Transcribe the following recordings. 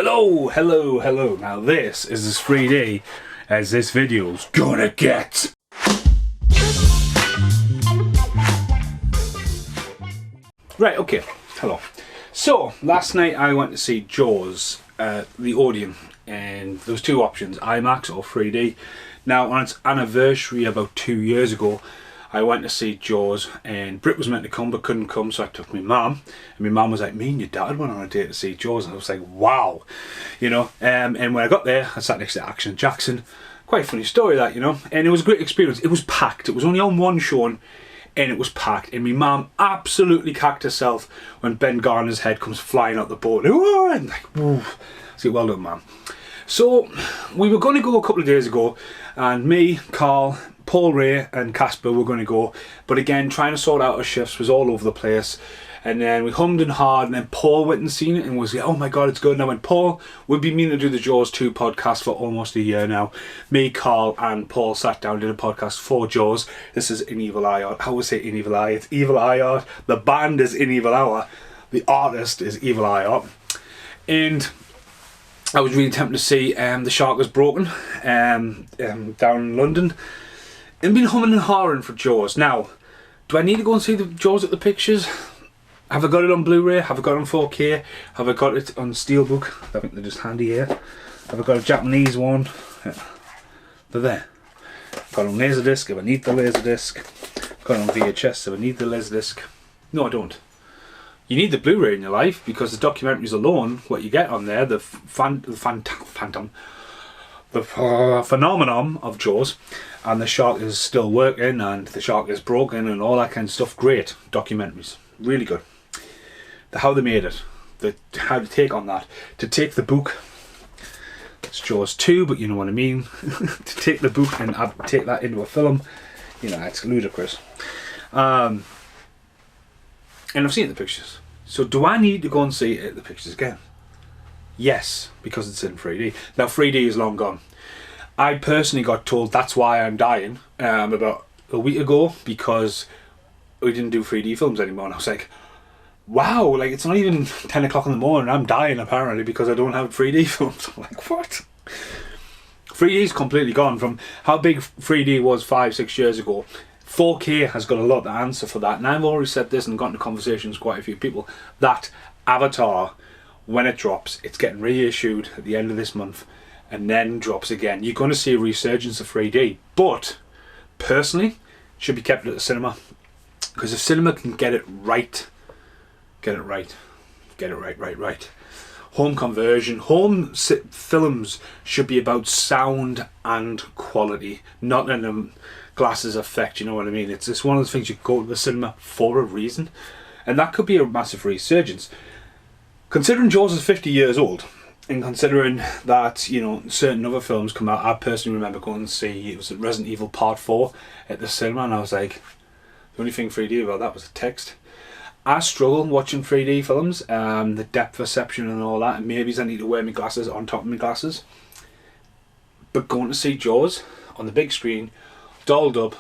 Hello. Now this is as 3D as this video's gonna get. Right, okay, hello. So, last night I went to see Jaws, the Odeon, and there was two options, IMAX or 3D. Now, on its anniversary about 2 years ago, I went to see Jaws, and Brit was meant to come but couldn't come, so I took my mum, and my mum was like, me and your dad went on a date to see Jaws, and I was like, wow, you know. And when I got there, I sat next to Action Jackson. Quite a funny story, that, you know, and it was a great experience. It was packed. It was only on one showing, and it was packed, and my mum absolutely cacked herself when Ben Garner's head comes flying out the boat, and like, whoa. So well done, mum. So we were going to go a couple of days ago, and me, Carl, Paul Ray and Casper were going to go, but again, trying to sort out our shifts was all over the place. And then we hummed and hawed, and then Paul went and seen it and was like, oh my god, it's good. And I went, Paul, we've been meaning to do the Jaws 2 podcast for almost a year now. Me, Carl and Paul sat down and did a podcast for Jaws. This is In Evil Eye Art. I always say In Evil Eye. It's Evil Eye Art. The band is In Evil Hour. The artist is Evil Eye Art. And I was really tempted to see The Shark Is Broken down in London. And been humming and hawing for Jaws. Now, do I need to go and see the Jaws at the Pictures? Have I got it on Blu-ray? Have I got it on 4K? Have I got it on Steelbook? I think they're just handy here. Have I got a Japanese one? Yeah. They're there. Got it on Laserdisc if I need the Laserdisc. Got it on VHS if I need the Laserdisc. No, I don't. You need the Blu-ray in your life because the documentaries alone, what you get on there, the phenomenon of Jaws, and The Shark Is Still Working, and The Shark Is Broken, and all that kind of stuff. Great documentaries, really good. How they made it, how to take on that, to take the book. It's Jaws 2, but you know what I mean. To take the book and take that into a film, you know, it's ludicrous. And I've seen it at the Pictures. So do I need to go and see it at the Pictures again? Yes, because it's in 3D. Now 3D is long gone. I personally got told that's why I'm dying about a week ago, because we didn't do 3D films anymore, and I was like, wow, like it's not even 10 o'clock in the morning, I'm dying apparently because I don't have 3D films. I'm like, what? 3D is completely gone from how big 3D was 5-6 years ago. 4K has got a lot to answer for that, and I've already said this and gotten into conversations with quite a few people, that Avatar, when it drops, it's getting reissued at the end of this month and then drops again. You're going to see a resurgence of 3D, but personally, it should be kept at the cinema, because if cinema can get it right, right. Home conversion, films should be about sound and quality, not in a glasses effect, you know what I mean? It's one of the things you go to the cinema for a reason, and that could be a massive resurgence. Considering Jaws is 50 years old, and considering that, you know, certain other films come out, I personally remember going to see, it was Resident Evil Part 4 at the cinema, and I was like, the only thing 3D about that was the text. I struggle watching 3D films, the depth perception and all that, and maybe I need to wear my glasses on top of my glasses. But going to see Jaws on the big screen, dolled up,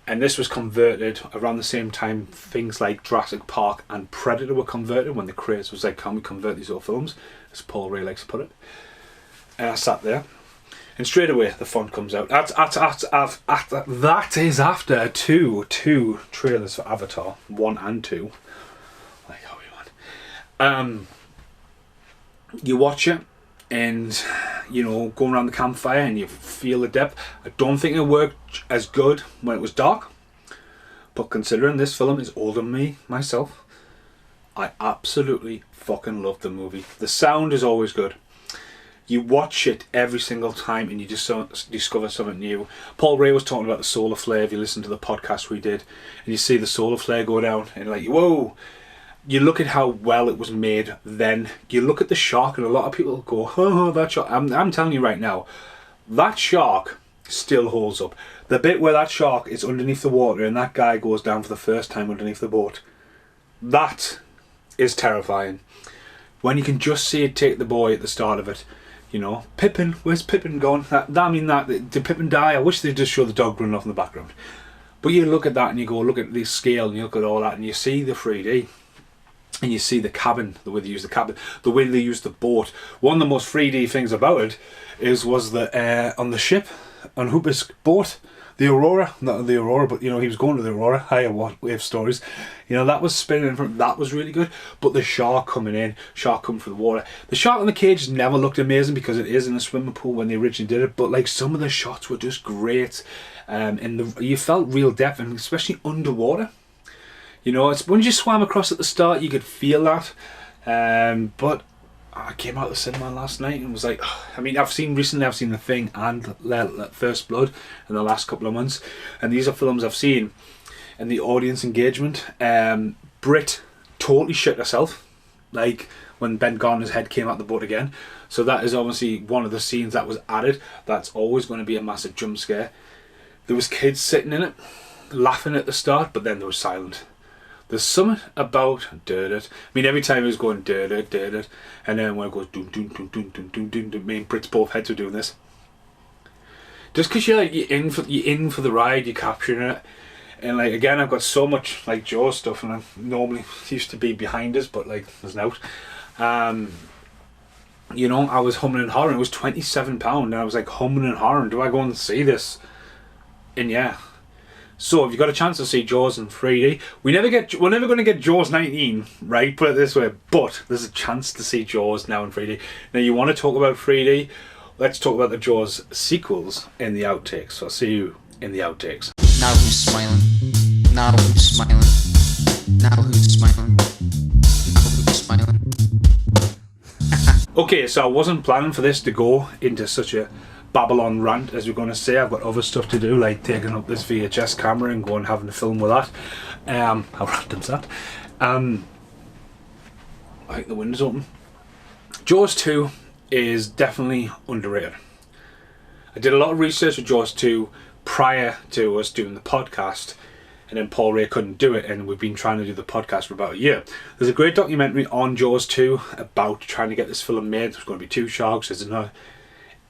and this was converted around the same time things like Jurassic Park and Predator were converted, when the craze was like, can we convert these old films, as Paul Ray likes to put it. And I sat there, and straight away the font comes out. That is after two trailers for Avatar, 1 and 2. Like how we want. You watch it, and you know, going around the campfire and you feel the depth. I don't think it worked as good when it was dark, but considering this film is older than me myself, I absolutely fucking love the movie. The sound is always good. You watch it every single time and you just discover something new. Paul Ray was talking about the solar flare, if you listen to the podcast we did, and you see the solar flare go down and like, whoa. You look at how well it was made then. You look at the shark, and a lot of people go, oh, that shark. I'm telling you right now, that shark still holds up. The bit where that shark is underneath the water and that guy goes down for the first time underneath the boat, that is terrifying. When you can just see it take the boy at the start of it, you know, Pippin, where's Pippin gone? Did Pippin die? I wish they'd just show the dog running off in the background. But you look at that and you go, look at the scale, and you look at all that and you see the 3D. and you see the cabin, the way they use the cabin, the way they use the boat. One of the most 3D things about it was the on the ship, on Hooper's boat, the Aurora, not the Aurora, but you know, he was going to the Aurora, higher wave stories. You know, that was spinning in front, that was really good. But the shark coming from the water. The shark in the cage never looked amazing because it is in a swimming pool when they originally did it. But like some of the shots were just great. You felt real depth, and especially underwater. You know, it's when you swam across at the start, you could feel that. But I came out of the cinema last night and was like, I mean, I've seen The Thing and First Blood in the last couple of months, and these are films I've seen, and the audience engagement. Brit totally shit herself, like when Ben Garner's head came out the boat again. So that is obviously one of the scenes that was added. That's always going to be a massive jump scare. There was kids sitting in it, laughing at the start, but then they were silent. There's something about I mean, every time it was going and then when it goes doom doom doom doom doom doom doom doom, me and Brit's both heads were doing this. Just because you're in for the ride, you're capturing it. And like again, I've got so much like Jaws stuff, and I normally used to be behind us, but like there's an out. You know, I was humming and hawing. It was £27, and I was like humming and hawing. Do I go and see this? And yeah. So if you've got a chance to see Jaws in 3D, we're never going to get Jaws 19, right? Put it this way, but there's a chance to see Jaws now in 3D. Now you want to talk about 3D? Let's talk about the Jaws sequels in the outtakes. So I'll see you in the outtakes. Now who's smiling? Now who's smiling? Now who's smiling? Now who's smiling? Okay, so I wasn't planning for this to go into such a Babylon rant, as we're going to say. I've got other stuff to do, like taking up this VHS camera and going having a film with that. How random's that? I think the window's open. Jaws 2 is definitely underrated. I did a lot of research with Jaws 2 prior to us doing the podcast, and then Paul Ray couldn't do it, and we've been trying to do the podcast for about a year. There's a great documentary on Jaws 2 about trying to get this film made. There's going to be 2 sharks, there's another.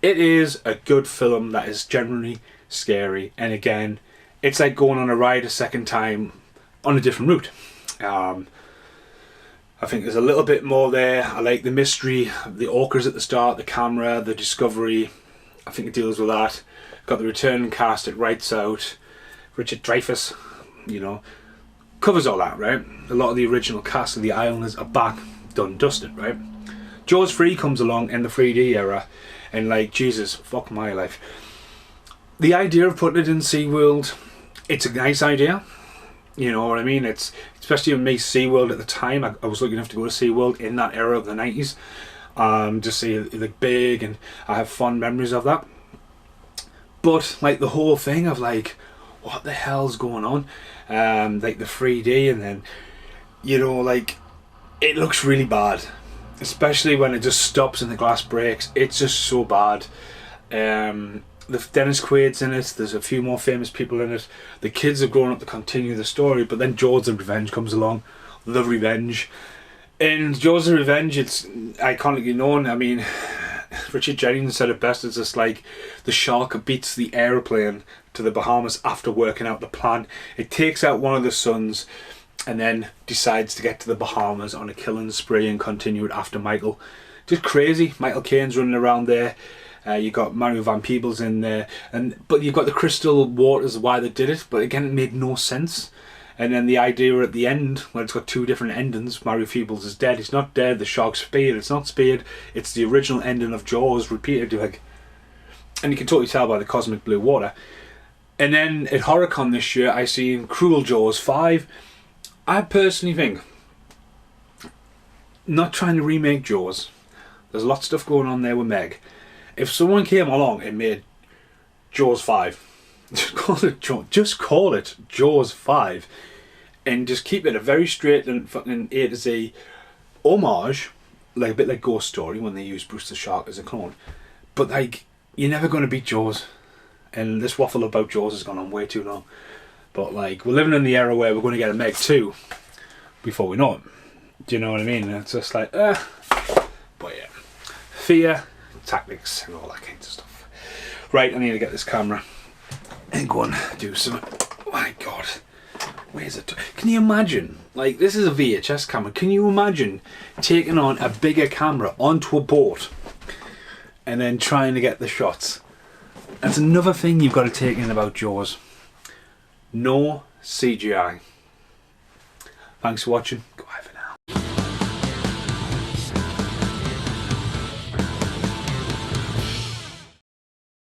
It is a good film that is generally scary, and again, it's like going on a ride a second time on a different route. I think there's a little bit more there. I like the mystery, the orcas at the start, the camera, the discovery. I think it deals with that. Got the returning cast, it writes out. Richard Dreyfuss, you know, covers all that, right? A lot of the original cast of the Islanders are back, done, dusted, right? Jaws 3 comes along in the 3D era, and like, Jesus, fuck my life. The idea of putting it in SeaWorld, it's a nice idea. You know what I mean? It's, especially with me, SeaWorld at the time, I was lucky enough to go to SeaWorld in that era of the 90s. To see it look big, and I have fond memories of that. But like the whole thing of like, what the hell's going on? Like the 3D, and then, you know, like, it looks really bad. Especially when it just stops and the glass breaks. It's just so bad. The Dennis Quaid's in it. There's a few more famous people in it. The kids have grown up to continue the story, but then Jaws the Revenge comes along. The Revenge. In Jaws the Revenge, it's iconically known. I mean, Richard Jennings said it best. It's just like the shark beats the aeroplane to the Bahamas after working out the plan. It takes out one of the sons, and then decides to get to the Bahamas on a killing spree and continue it after Michael. Just crazy. Michael Caine's running around there. You got Mario Van Peebles in there, but you've got the crystal waters why they did it. But again, it made no sense. And then the idea at the end, when it's got 2 different endings, Mario Peebles is dead. He's not dead. The shark's speared. It's not speared. It's the original ending of Jaws repeated. Like, and you can totally tell by the cosmic blue water. And then at HorrorCon this year, I seen Cruel Jaws 5. I personally think, not trying to remake Jaws, there's a lot of stuff going on there with Meg. If someone came along and made Jaws 5, just call it Jaws 5, and just keep it a very straight and fucking A to Z homage, like a bit like Ghost Story when they used Bruce the Shark as a clone. But like, you're never going to beat Jaws, and this waffle about Jaws has gone on way too long. But like, we're living in the era where we're going to get a Meg 2 before we know it. Do you know what I mean? It's just like, but yeah, fear, tactics, and all that kind of stuff. Right, I need to get this camera and go and do some. Oh my God, Where's it? Can you imagine? Like, this is a VHS camera. Can you imagine taking on a bigger camera onto a boat and then trying to get the shots? That's another thing you've got to take in about Jaws. No CGI. Thanks for watching. Go Ivan.